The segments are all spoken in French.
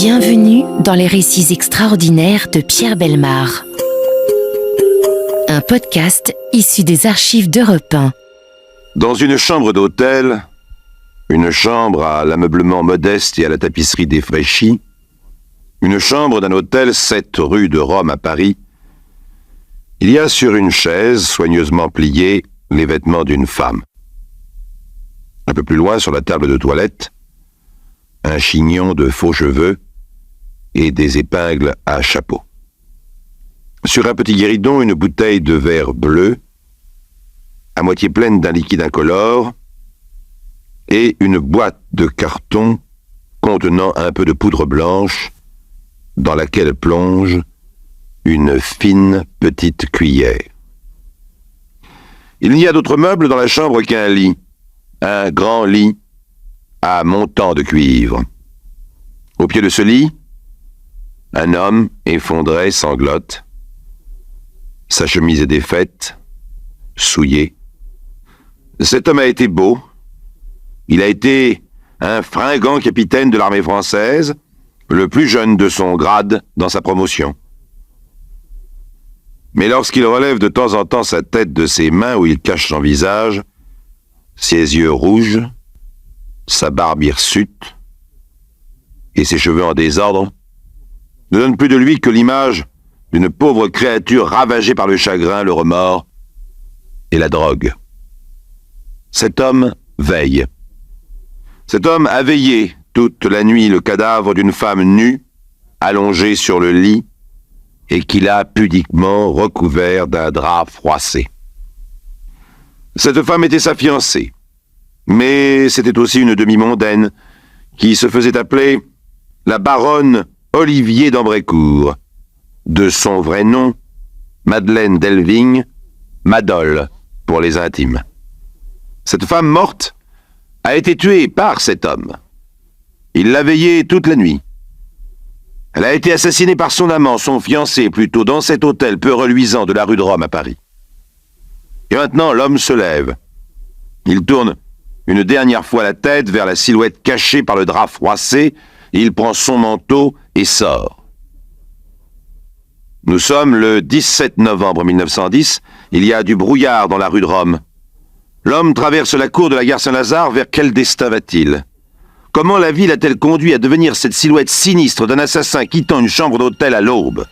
Bienvenue dans les récits extraordinaires de Pierre Bellemare. Un podcast issu des archives d'Europe 1. Dans une chambre d'hôtel, une chambre à l'ameublement modeste et à la tapisserie défraîchie, une chambre d'un hôtel 7 rue de Rome à Paris, il y a sur une chaise, soigneusement pliée, les vêtements d'une femme. Un peu plus loin, sur la table de toilette, un chignon de faux cheveux et des épingles à chapeau. Sur un petit guéridon, une bouteille de verre bleu, à moitié pleine d'un liquide incolore, et une boîte de carton contenant un peu de poudre blanche, dans laquelle plonge une fine petite cuillère. Il n'y a d'autre meuble dans la chambre qu'un lit, un grand lit à montant de cuivre. Au pied de ce lit, un homme effondré sanglote. Sa chemise est défaite, souillée. Cet homme a été beau. Il a été un fringant capitaine de l'armée française, le plus jeune de son grade dans sa promotion. Mais lorsqu'il relève de temps en temps sa tête de ses mains où il cache son visage, ses yeux rouges, sa barbe hirsute et ses cheveux en désordre, ne donnent plus de lui que l'image d'une pauvre créature ravagée par le chagrin, le remords et la drogue. Cet homme veille. Cet homme a veillé toute la nuit le cadavre d'une femme nue, allongée sur le lit, et qu'il a pudiquement recouvert d'un drap froissé. Cette femme était sa fiancée, mais c'était aussi une demi-mondaine qui se faisait appeler la baronne Olivier d'Ambrécourt, de son vrai nom, Madeleine Delvigne, Madol pour les intimes. Cette femme morte a été tuée par cet homme. Il l'a veillée toute la nuit. Elle a été assassinée par son amant, son fiancé, plutôt dans cet hôtel peu reluisant de la rue de Rome à Paris. Et maintenant, l'homme se lève. Il tourne une dernière fois la tête vers la silhouette cachée par le drap froissé, il prend son manteau et sort. Nous sommes le 17 novembre 1910, il y a du brouillard dans la rue de Rome. L'homme traverse la cour de la gare Saint-Lazare, vers quel destin va-t-il ? Comment la vie l'a-t-elle conduit à devenir cette silhouette sinistre d'un assassin quittant une chambre d'hôtel à l'aube ?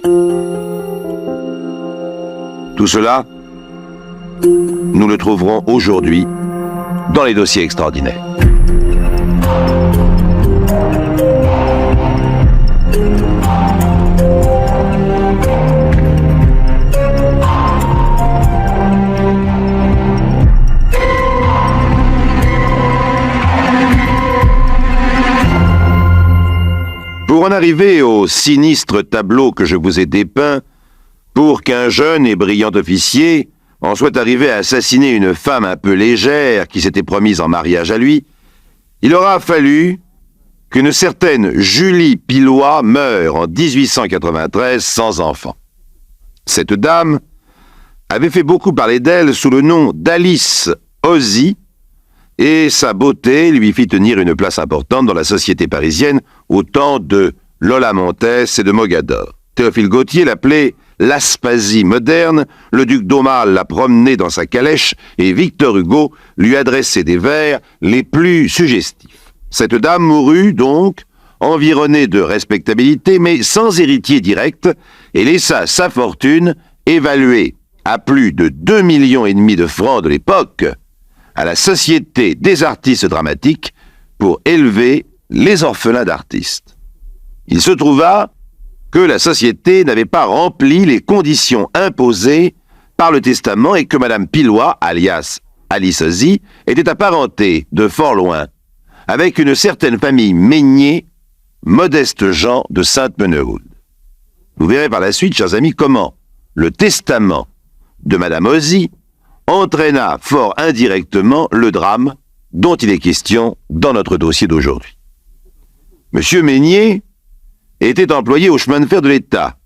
Tout cela, nous le trouverons aujourd'hui dans les dossiers extraordinaires. Pour en arriver au sinistre tableau que je vous ai dépeint, pour qu'un jeune et brillant officier en soit arrivé à assassiner une femme un peu légère qui s'était promise en mariage à lui, il aura fallu qu'une certaine Julie Pilois meure en 1893 sans enfant. Cette dame avait fait beaucoup parler d'elle sous le nom d'Alice Ozy, et sa beauté lui fit tenir une place importante dans la société parisienne au temps de Lola Montez et de Mogador. Théophile Gautier l'appelait l'Aspasie moderne, le duc d'Aumale la promenait dans sa calèche et Victor Hugo lui adressait des vers les plus suggestifs. Cette dame mourut donc, environnée de respectabilité mais sans héritier direct, et laissa sa fortune, évaluée à plus de 2,5 millions de francs de l'époque, à la Société des artistes dramatiques pour élever les orphelins d'artistes. Il se trouva que la société n'avait pas rempli les conditions imposées par le testament et que Madame Pilois, alias Alice Ozy, était apparentée de fort loin avec une certaine famille Meignier, modeste gens de Sainte-Menehould. Vous verrez par la suite, chers amis, comment le testament de Madame Ozy entraîna fort indirectement le drame dont il est question dans notre dossier d'aujourd'hui. Monsieur Meignier était employé au chemin de fer de l'État,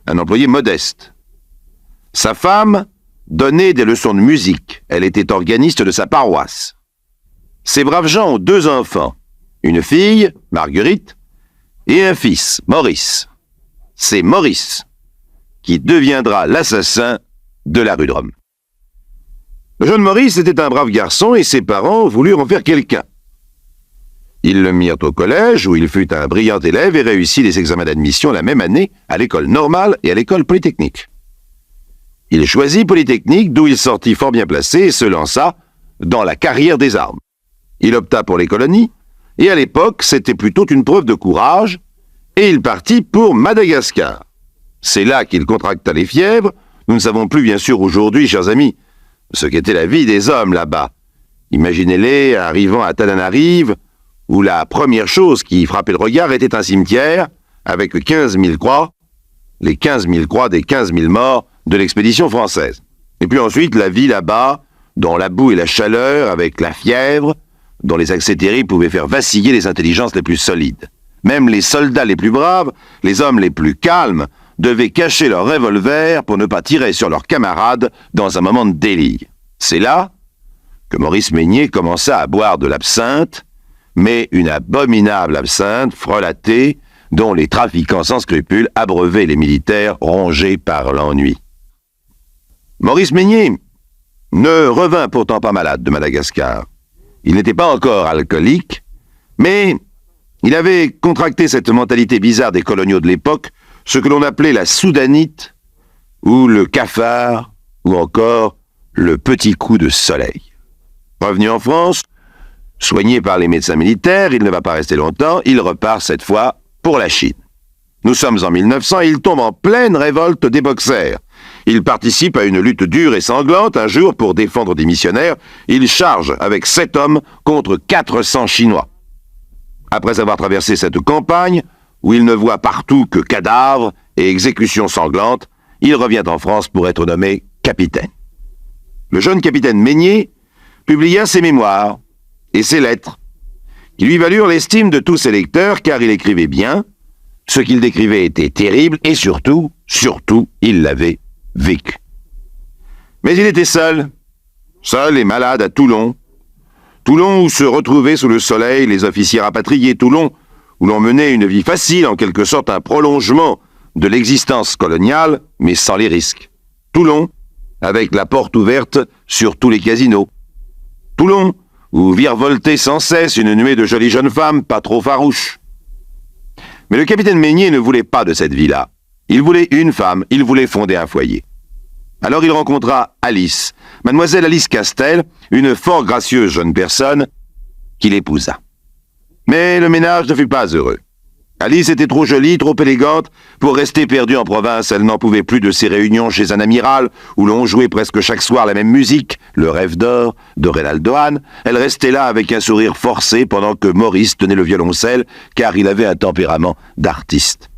un employé modeste. Sa femme donnait des leçons de musique, elle était organiste de sa paroisse. Ces braves gens ont 2 enfants, une fille, Marguerite, et un fils, Maurice. C'est Maurice qui deviendra l'assassin de la rue de Rome. Le jeune Maurice était un brave garçon et ses parents voulurent en faire quelqu'un. Ils le mirent au collège où il fut un brillant élève et réussit les examens d'admission la même année à l'école normale et à l'école polytechnique. Il choisit Polytechnique d'où il sortit fort bien placé et se lança dans la carrière des armes. Il opta pour les colonies et à l'époque c'était plutôt une preuve de courage et il partit pour Madagascar. C'est là qu'il contracta les fièvres. Nous ne savons plus bien sûr aujourd'hui, chers amis, ce qu'était la vie des hommes là-bas. Imaginez-les arrivant à Tananarive, où la première chose qui frappait le regard était un cimetière avec 15 000 croix, les 15 000 croix des 15 000 morts de l'expédition française. Et puis ensuite, la vie là-bas, dans la boue et la chaleur, avec la fièvre, dont les accès terribles pouvaient faire vaciller les intelligences les plus solides. Même les soldats les plus braves, les hommes les plus calmes, devaient cacher leur revolver pour ne pas tirer sur leurs camarades dans un moment de délire. C'est là que Maurice Meignier commença à boire de l'absinthe, mais une abominable absinthe frelatée dont les trafiquants sans scrupules abreuvaient les militaires rongés par l'ennui. Maurice Meignier ne revint pourtant pas malade de Madagascar. Il n'était pas encore alcoolique, mais il avait contracté cette mentalité bizarre des coloniaux de l'époque, ce que l'on appelait la soudanite, ou le cafard, ou encore le petit coup de soleil. Revenu en France, soigné par les médecins militaires, il ne va pas rester longtemps, il repart cette fois pour la Chine. Nous sommes en 1900 et il tombe en pleine révolte des boxers. Il participe à une lutte dure et sanglante. Un jour, pour défendre des missionnaires, il charge avec 7 hommes contre 400 Chinois. Après avoir traversé cette campagne, où il ne voit partout que cadavres et exécutions sanglantes, il revient en France pour être nommé capitaine. Le jeune capitaine Meignier publia ses mémoires et ses lettres, qui lui valurent l'estime de tous ses lecteurs car il écrivait bien, ce qu'il décrivait était terrible et surtout, il l'avait vécu. Mais il était seul et malade à Toulon. Toulon où se retrouvaient sous le soleil les officiers rapatriés, Toulon où l'on menait une vie facile, en quelque sorte un prolongement de l'existence coloniale, mais sans les risques. Toulon, avec la porte ouverte sur tous les casinos. Toulon, où virevoltait sans cesse une nuée de jolies jeunes femmes pas trop farouches. Mais le capitaine Meignier ne voulait pas de cette vie-là. Il voulait une femme, il voulait fonder un foyer. Alors il rencontra Alice, mademoiselle Alice Castel, une fort gracieuse jeune personne, qu'il épousa. Mais le ménage ne fut pas heureux. Alice était trop jolie, trop élégante pour rester perdue en province. Elle n'en pouvait plus de ses réunions chez un amiral où l'on jouait presque chaque soir la même musique, Le Rêve d'or, de Reynaldo Hahn. Elle restait là avec un sourire forcé pendant que Maurice tenait le violoncelle car il avait un tempérament d'artiste.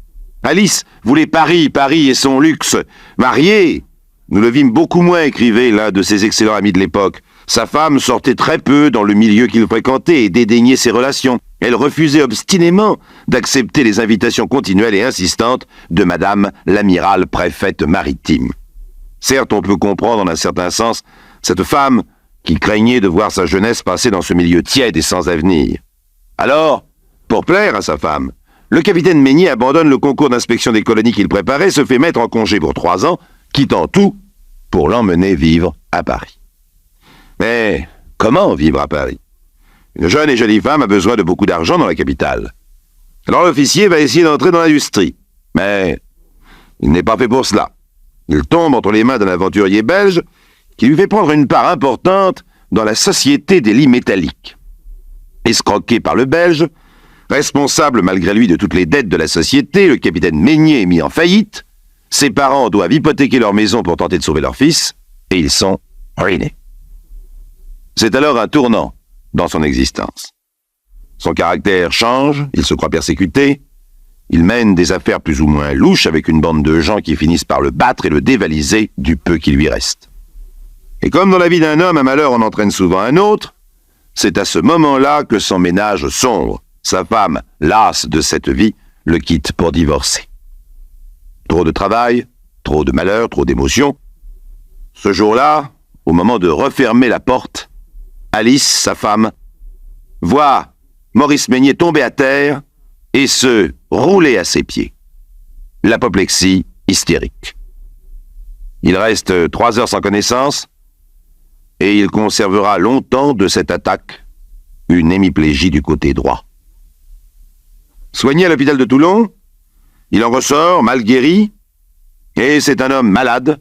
Alice voulait Paris et son luxe. Mariée, nous le vîmes beaucoup moins, écrivait l'un de ses excellents amis de l'époque. Sa femme sortait très peu dans le milieu qu'il fréquentait et dédaignait ses relations. Elle refusait obstinément d'accepter les invitations continuelles et insistantes de Madame l'Amirale préfète maritime. Certes, on peut comprendre en un certain sens cette femme qui craignait de voir sa jeunesse passer dans ce milieu tiède et sans avenir. Alors, pour plaire à sa femme, le capitaine Meignier abandonne le concours d'inspection des colonies qu'il préparait, se fait mettre en congé pour 3 ans, quittant tout pour l'emmener vivre à Paris. Mais comment vivre à Paris? Une jeune et jolie femme a besoin de beaucoup d'argent dans la capitale. Alors l'officier va essayer d'entrer dans l'industrie. Mais il n'est pas fait pour cela. Il tombe entre les mains d'un aventurier belge qui lui fait prendre une part importante dans la société des lits métalliques. Escroqué par le Belge, responsable malgré lui de toutes les dettes de la société, le capitaine Meignier est mis en faillite. Ses parents doivent hypothéquer leur maison pour tenter de sauver leur fils, et ils sont ruinés. C'est alors un tournant dans son existence. Son caractère change, il se croit persécuté, il mène des affaires plus ou moins louches avec une bande de gens qui finissent par le battre et le dévaliser du peu qui lui reste. Et comme dans la vie d'un homme, un malheur en entraîne souvent un autre, c'est à ce moment-là que son ménage sombre. Sa femme, lasse de cette vie, le quitte pour divorcer. Trop de travail, trop de malheur, trop d'émotions. Ce jour-là, au moment de refermer la porte, Alice, sa femme, voit Maurice Meignier tomber à terre et se roulé à ses pieds. L'apoplexie hystérique. Il reste 3 heures sans connaissance et il conservera longtemps de cette attaque une hémiplégie du côté droit. Soigné à l'hôpital de Toulon, il en ressort mal guéri et c'est un homme malade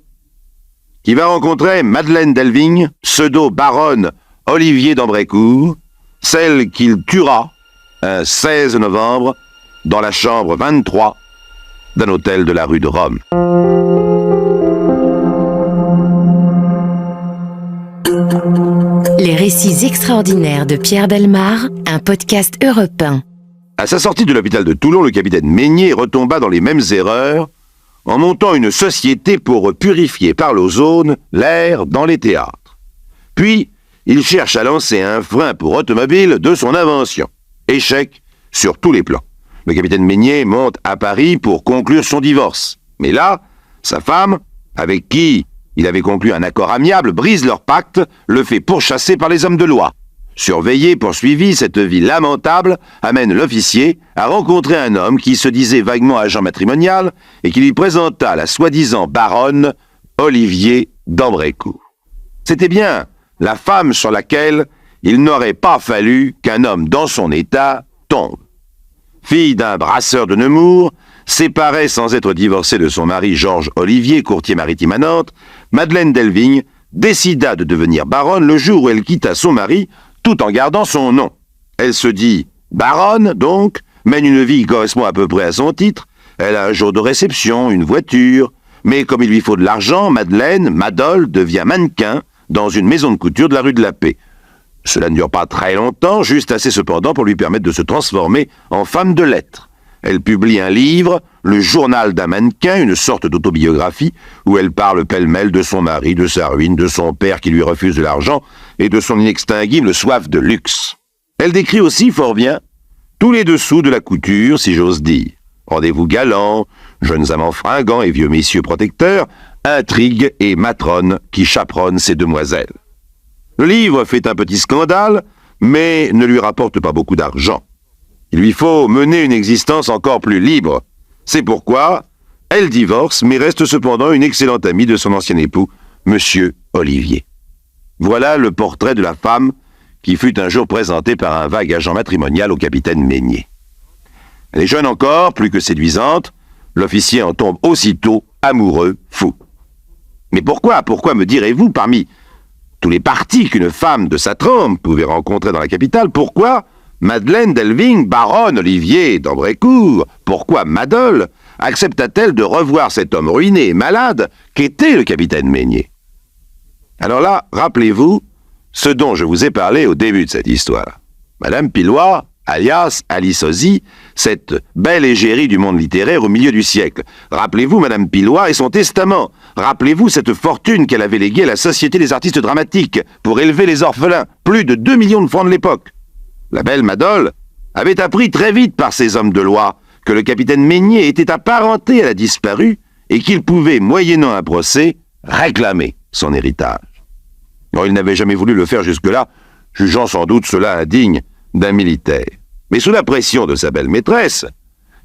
qui va rencontrer Madeleine Delvigne, pseudo-baronne Olivier d'Ambrécourt, celle qu'il tuera un 16 novembre dans la chambre 23 d'un hôtel de la rue de Rome. Les récits extraordinaires de Pierre Bellemare, un podcast Europe 1. À sa sortie de l'hôpital de Toulon, le capitaine Meignet retomba dans les mêmes erreurs en montant une société pour purifier par l'ozone l'air dans les théâtres. Puis, il cherche à lancer un frein pour automobile de son invention. Échec sur tous les plans. Le capitaine Meignet monte à Paris pour conclure son divorce. Mais là, sa femme, avec qui il avait conclu un accord amiable, brise leur pacte, le fait pourchasser par les hommes de loi. Surveillé, poursuivi, cette vie lamentable amène l'officier à rencontrer un homme qui se disait vaguement agent matrimonial et qui lui présenta la soi-disant baronne Olivier d'Ambrécourt. C'était bien la femme sur laquelle il n'aurait pas fallu qu'un homme dans son état tombe. Fille d'un brasseur de Nemours, séparée sans être divorcée de son mari Georges Olivier, courtier maritime à Nantes, Madeleine Delvigne décida de devenir baronne le jour où elle quitta son mari tout en gardant son nom. Elle se dit baronne, donc, mène une vie qui correspond à peu près à son titre, elle a un jour de réception, une voiture, mais comme il lui faut de l'argent, Madole, devient mannequin dans une maison de couture de la rue de la Paix. Cela ne dure pas très longtemps, juste assez cependant pour lui permettre de se transformer en femme de lettres. Elle publie un livre, Le journal d'un mannequin, une sorte d'autobiographie, où elle parle pêle-mêle de son mari, de sa ruine, de son père qui lui refuse de l'argent et de son inextinguible soif de luxe. Elle décrit aussi, fort bien, tous les dessous de la couture, si j'ose dire. Rendez-vous galants, jeunes amants fringants et vieux messieurs protecteurs, intrigues et matrones qui chaperonnent ces demoiselles. Le livre fait un petit scandale, mais ne lui rapporte pas beaucoup d'argent. Il lui faut mener une existence encore plus libre. C'est pourquoi elle divorce, mais reste cependant une excellente amie de son ancien époux, Monsieur Olivier. Voilà le portrait de la femme qui fut un jour présentée par un vague agent matrimonial au capitaine Meignet. Elle est jeune encore, plus que séduisante. L'officier en tombe aussitôt amoureux, fou. Mais pourquoi me direz-vous, parmi tous les partis qu'une femme de sa trempe pouvait rencontrer dans la capitale, pourquoi Madeleine Delvigne, baronne Olivier d'Ambrécourt, pourquoi Madole accepta-t-elle de revoir cet homme ruiné et malade qu'était le capitaine Meignet? Alors là, rappelez-vous ce dont je vous ai parlé au début de cette histoire. Madame Pilois, alias Alice Ozy, cette belle égérie du monde littéraire au milieu du siècle. Rappelez-vous Madame Pilois et son testament. Rappelez-vous cette fortune qu'elle avait léguée à la Société des artistes dramatiques pour élever les orphelins, plus de 2 millions de francs de l'époque. La belle Madole avait appris très vite par ses hommes de loi que le capitaine Meignet était apparenté à la disparue et qu'il pouvait, moyennant un procès, réclamer son héritage. Or, il n'avait jamais voulu le faire jusque-là, jugeant sans doute cela indigne d'un militaire. Mais sous la pression de sa belle maîtresse,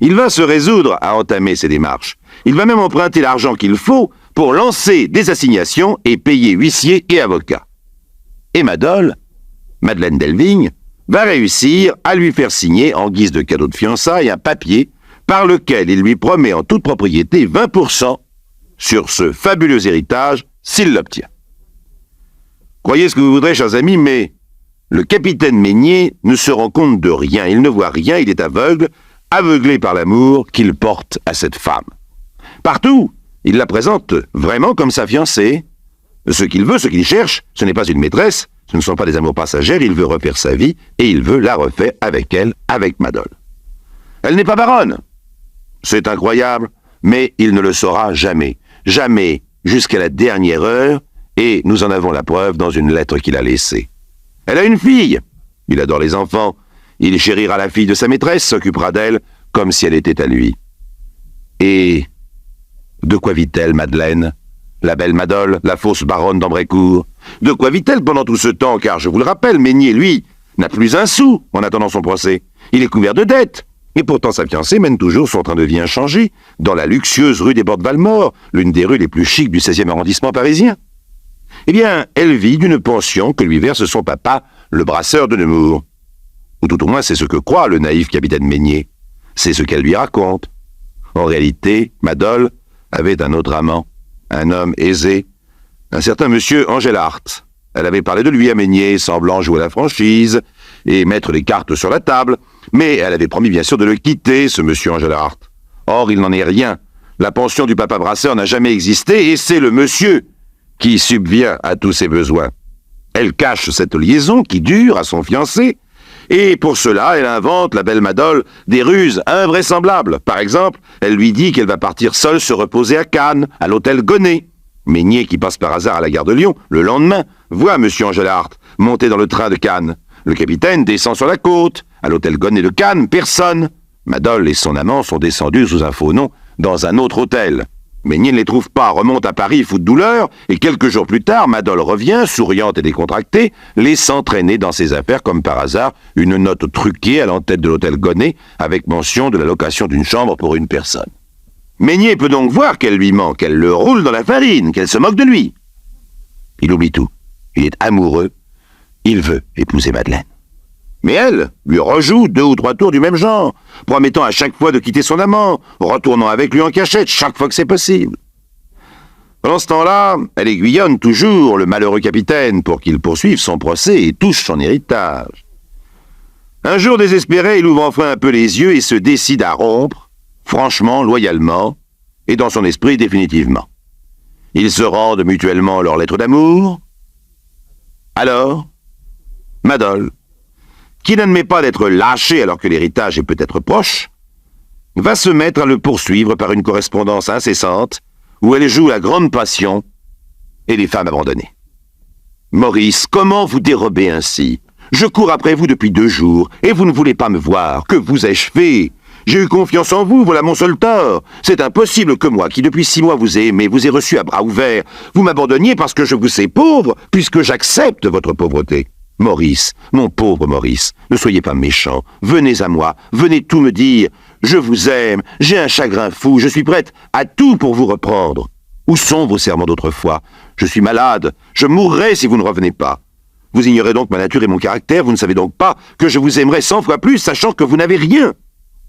il va se résoudre à entamer ses démarches. Il va même emprunter l'argent qu'il faut pour lancer des assignations et payer huissiers et avocats. Et Madole, Madeleine Delvigne, va réussir à lui faire signer, en guise de cadeau de fiançailles, un papier par lequel il lui promet en toute propriété 20% sur ce fabuleux héritage s'il l'obtient. Croyez ce que vous voudrez, chers amis, mais le capitaine Meignet ne se rend compte de rien, il ne voit rien, il est aveugle, aveuglé par l'amour qu'il porte à cette femme. Partout, il la présente vraiment comme sa fiancée. Ce qu'il veut, ce qu'il cherche, ce n'est pas une maîtresse, ce ne sont pas des amours passagères, il veut refaire sa vie, et il veut la refaire avec elle, avec Madole. Elle n'est pas baronne. C'est incroyable, mais il ne le saura jamais. Jamais, jusqu'à la dernière heure, et nous en avons la preuve dans une lettre qu'il a laissée. Elle a une fille. Il adore les enfants. Il chérira la fille de sa maîtresse, s'occupera d'elle comme si elle était à lui. Et de quoi vit-elle, Madeleine? La belle Madole, la fausse baronne d'Ambrécourt. De quoi vit-elle pendant tout ce temps? Car, je vous le rappelle, Meignet, lui, n'a plus un sou en attendant son procès. Il est couvert de dettes. Et pourtant sa fiancée mène toujours son train de vie inchangé, dans la luxueuse rue des Bordes-Valmore, l'une des rues les plus chics du 16e arrondissement parisien. Eh bien, elle vit d'une pension que lui verse son papa, le brasseur de Nemours. Ou tout au moins c'est ce que croit le naïf capitaine Meignet. C'est ce qu'elle lui raconte. En réalité, Madol avait un autre amant, un homme aisé, un certain monsieur Engelhardt. Elle avait parlé de lui à Meignet, semblant jouer à la franchise et mettre les cartes sur la table, mais elle avait promis bien sûr de le quitter, ce monsieur Engelhardt. Or, il n'en est rien. La pension du papa brasseur n'a jamais existé et c'est le monsieur qui subvient à tous ses besoins. Elle cache cette liaison qui dure à son fiancé, et pour cela, elle invente, la belle Madol, des ruses invraisemblables. Par exemple, elle lui dit qu'elle va partir seule se reposer à Cannes, à l'hôtel Gonnet. Meignet, qui passe par hasard à la gare de Lyon, le lendemain, voit M. Engelhardt monter dans le train de Cannes. Le capitaine descend sur la côte. À l'hôtel Gonnet de Cannes, personne. Madol et son amant sont descendus sous un faux nom dans un autre hôtel. Meignet ne les trouve pas, remonte à Paris, fou de douleur, et quelques jours plus tard, Madol revient, souriante et décontractée, laissant traîner dans ses affaires, comme par hasard, une note truquée à l'entête de l'hôtel Gonnet, avec mention de la location d'une chambre pour une personne. Meignet peut donc voir qu'elle lui ment, qu'elle le roule dans la farine, qu'elle se moque de lui. Il oublie tout. Il est amoureux. Il veut épouser Madeleine. Mais elle lui rejoue 2 ou 3 tours du même genre, promettant à chaque fois de quitter son amant, retournant avec lui en cachette chaque fois que c'est possible. Pendant ce temps-là, elle aiguillonne toujours le malheureux capitaine pour qu'il poursuive son procès et touche son héritage. Un jour désespéré, il ouvre enfin un peu les yeux et se décide à rompre, franchement, loyalement, et dans son esprit définitivement. Ils se rendent mutuellement leurs lettres d'amour. Alors, Madol, qui n'admet pas d'être lâchée alors que l'héritage est peut-être proche, va se mettre à le poursuivre par une correspondance incessante où elle joue la grande passion et les femmes abandonnées. « Maurice, comment vous dérobez ainsi? Je cours après vous depuis 2 jours et vous ne voulez pas me voir. Que vous ai-je fait? J'ai eu confiance en vous, voilà mon seul tort. C'est impossible que moi, qui depuis 6 mois vous ai aimé, vous ai reçu à bras ouverts, vous m'abandonniez parce que je vous sais pauvre, puisque j'accepte votre pauvreté. Maurice, mon pauvre Maurice, ne soyez pas méchant. Venez à moi, venez tout me dire. Je vous aime, j'ai un chagrin fou, je suis prête à tout pour vous reprendre. Où sont vos serments d'autrefois? Je suis malade, je mourrai si vous ne revenez pas. Vous ignorez donc ma nature et mon caractère, vous ne savez donc pas que je vous aimerai 100 fois plus, sachant que vous n'avez rien.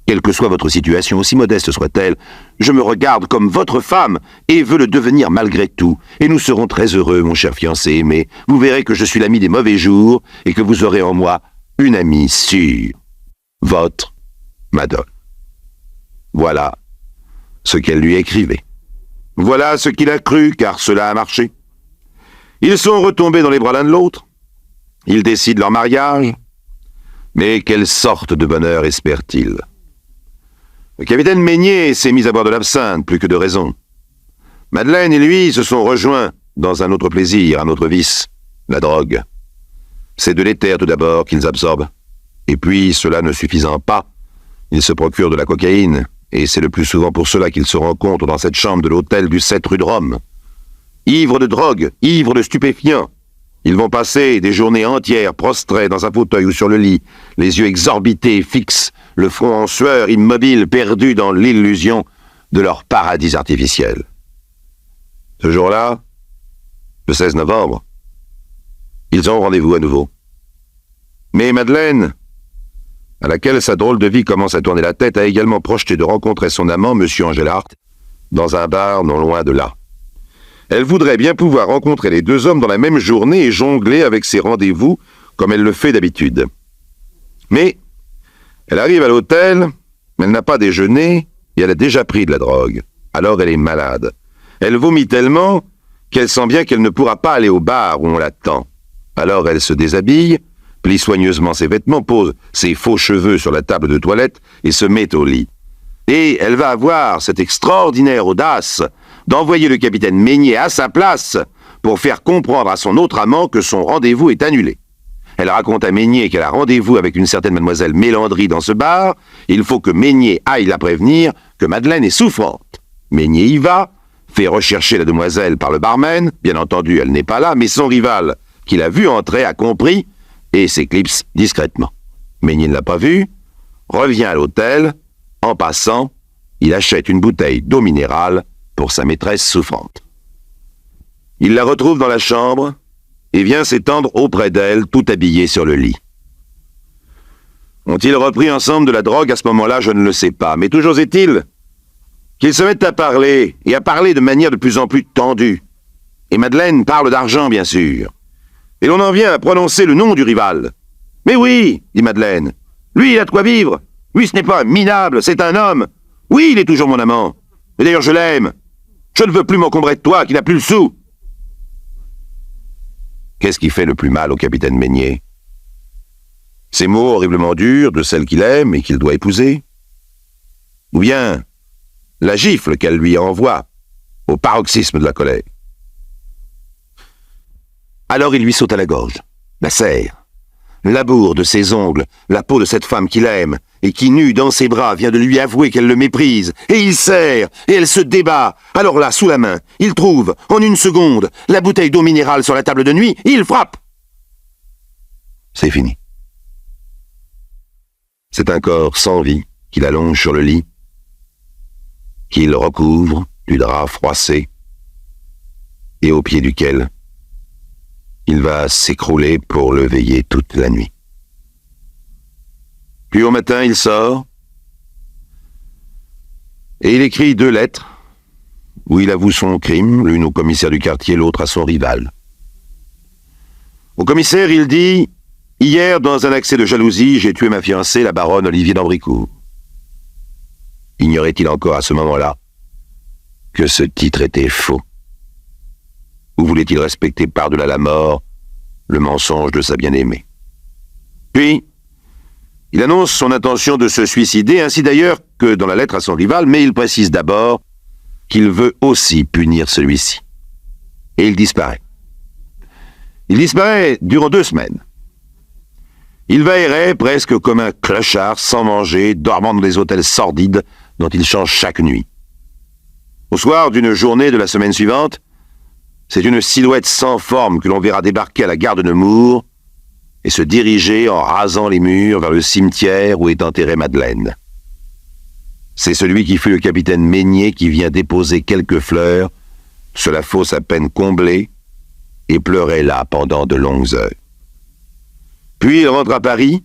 Quelle que soit votre situation, aussi modeste soit-elle, je me regarde comme votre femme et veux le devenir malgré tout. Et nous serons très heureux, mon cher fiancé aimé. Vous verrez que je suis l'ami des mauvais jours et que vous aurez en moi une amie sûre. Votre Madol. Voilà ce qu'elle lui écrivait. Voilà ce qu'il a cru, car cela a marché. Ils sont retombés dans les bras l'un de l'autre. Ils décident leur mariage. Mais quelle sorte de bonheur espère-t-il? Le capitaine Meignet s'est mis à boire de l'absinthe, plus que de raison. Madeleine et lui se sont rejoints dans un autre plaisir, un autre vice, la drogue. C'est de l'éther tout d'abord qu'ils absorbent. Et puis, cela ne suffisant pas, ils se procurent de la cocaïne, et c'est le plus souvent pour cela qu'ils se rencontrent dans cette chambre de l'hôtel du 7 rue de Rome. Ivres de drogue, ivres de stupéfiants, ils vont passer des journées entières prostrés dans un fauteuil ou sur le lit, les yeux exorbités, fixes, le front en sueur, immobiles, perdus dans l'illusion de leur paradis artificiel. Ce jour-là, le 16 novembre, ils ont rendez-vous à nouveau. Mais Madeleine, à laquelle sa drôle de vie commence à tourner la tête, a également projeté de rencontrer son amant, M. Engelhardt, dans un bar non loin de là. Elle voudrait bien pouvoir rencontrer les 2 hommes dans la même journée et jongler avec ses rendez-vous comme elle le fait d'habitude. Mais elle arrive à l'hôtel, elle n'a pas déjeuné et elle a déjà pris de la drogue. Alors elle est malade. Elle vomit tellement qu'elle sent bien qu'elle ne pourra pas aller au bar où on l'attend. Alors elle se déshabille, plie soigneusement ses vêtements, pose ses faux cheveux sur la table de toilette et se met au lit. Et elle va avoir cette extraordinaire audace d'envoyer le capitaine Meignet à sa place pour faire comprendre à son autre amant que son rendez-vous est annulé. Elle raconte à Meignet qu'elle a rendez-vous avec une certaine mademoiselle Mélandry dans ce bar. Il faut que Meignet aille la prévenir que Madeleine est souffrante. Meignet y va, fait rechercher la demoiselle par le barman. Bien entendu, elle n'est pas là, mais son rival, qui l'a vue entrer, a compris et s'éclipse discrètement. Meignet ne l'a pas vue. revient à l'hôtel. En passant, il achète une bouteille d'eau minérale pour sa maîtresse souffrante. Il la retrouve dans la chambre et vient s'étendre auprès d'elle, tout habillé sur le lit. Ont-ils repris ensemble de la drogue à ce moment-là? Je ne le sais pas, mais toujours est-il qu'ils se mettent à parler, et à parler de manière de plus en plus tendue. Et Madeleine parle d'argent, bien sûr. Et l'on en vient à prononcer le nom du rival. « Mais oui, dit Madeleine, lui, il a de quoi vivre. Lui, ce n'est pas un minable, c'est un homme. Oui, il est toujours mon amant. Et d'ailleurs, je l'aime. Je ne veux plus m'encombrer de toi, qui n'a plus le sou. » Qu'est-ce qui fait le plus mal au capitaine Meignet? Ces mots horriblement durs de celle qu'il aime et qu'il doit épouser? Ou bien la gifle qu'elle lui envoie au paroxysme de la colère? Alors il lui saute à la gorge, la serre, laboure de ses ongles la peau de cette femme qu'il aime et qui, nue dans ses bras, vient de lui avouer qu'elle le méprise, et il serre, et elle se débat. Alors là, sous la main, il trouve, en une seconde, la bouteille d'eau minérale sur la table de nuit, il frappe. C'est fini. C'est un corps sans vie qu'il allonge sur le lit, qu'il recouvre du drap froissé, et au pied duquel il va s'écrouler pour le veiller toute la nuit. Puis au matin, il sort, et il écrit 2 lettres, où il avoue son crime, l'une au commissaire du quartier, l'autre à son rival. Au commissaire, il dit « Hier, dans un accès de jalousie, j'ai tué ma fiancée, la baronne Olivier d'Ambricourt. » Ignorait-il encore à ce moment-là que ce titre était faux? Ou voulait-il respecter par-delà la mort le mensonge de sa bien-aimée? Puis, il annonce son intention de se suicider, ainsi d'ailleurs que dans la lettre à son rival, mais il précise d'abord qu'il veut aussi punir celui-ci. Et il disparaît. Il disparaît durant 2 semaines. Il va errer presque comme un clochard, sans manger, dormant dans des hôtels sordides dont il change chaque nuit. Au soir d'une journée de la semaine suivante, c'est une silhouette sans forme que l'on verra débarquer à la gare de Nemours et se diriger en rasant les murs vers le cimetière où est enterrée Madeleine. C'est celui qui fut le capitaine Meignet qui vient déposer quelques fleurs sur la fosse à peine comblée et pleurer là pendant de longues heures. Puis il rentre à Paris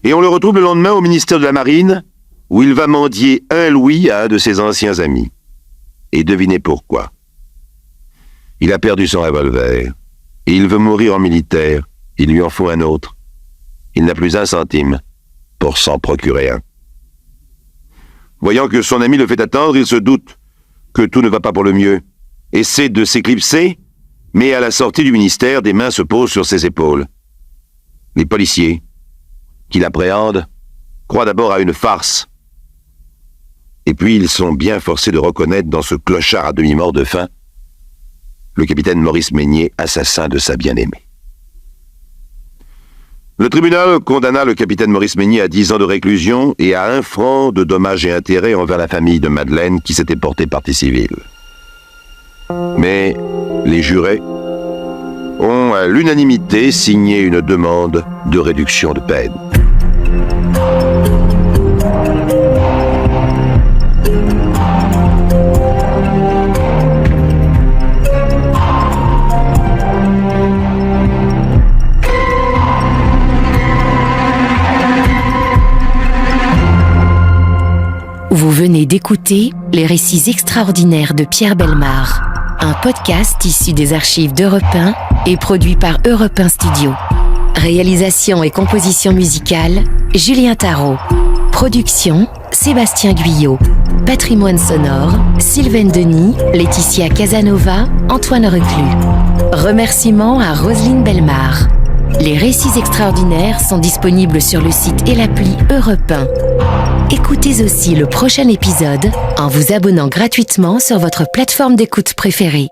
et on le retrouve le lendemain au ministère de la Marine où il va mendier 1 louis à un de ses anciens amis. Et devinez pourquoi. Il a perdu son revolver et il veut mourir en militaire. Il lui en faut un autre. Il n'a plus 1 centime pour s'en procurer un. Voyant que son ami le fait attendre, il se doute que tout ne va pas pour le mieux. Essaie de s'éclipser, mais à la sortie du ministère, des mains se posent sur ses épaules. Les policiers, qui l'appréhendent, croient d'abord à une farce. Et puis ils sont bien forcés de reconnaître dans ce clochard à demi-mort de faim le capitaine Maurice Meignet, assassin de sa bien-aimée. Le tribunal condamna le capitaine Maurice Meignet à 10 ans de réclusion et à 1 franc de dommages et intérêts envers la famille de Madeleine qui s'était portée partie civile. Mais les jurés ont à l'unanimité signé une demande de réduction de peine. Vous venez d'écouter Les récits extraordinaires de Pierre Bellemare, un podcast issu des archives d'Europe 1 et produit par Europe 1 Studio. Réalisation et composition musicale, Julien Tarot. Production, Sébastien Guyot. Patrimoine sonore, Sylvaine Denis, Laetitia Casanova, Antoine Reclus. Remerciements à Roselyne Bellemare. Les récits extraordinaires sont disponibles sur le site et l'appli Europe 1. Écoutez aussi le prochain épisode en vous abonnant gratuitement sur votre plateforme d'écoute préférée.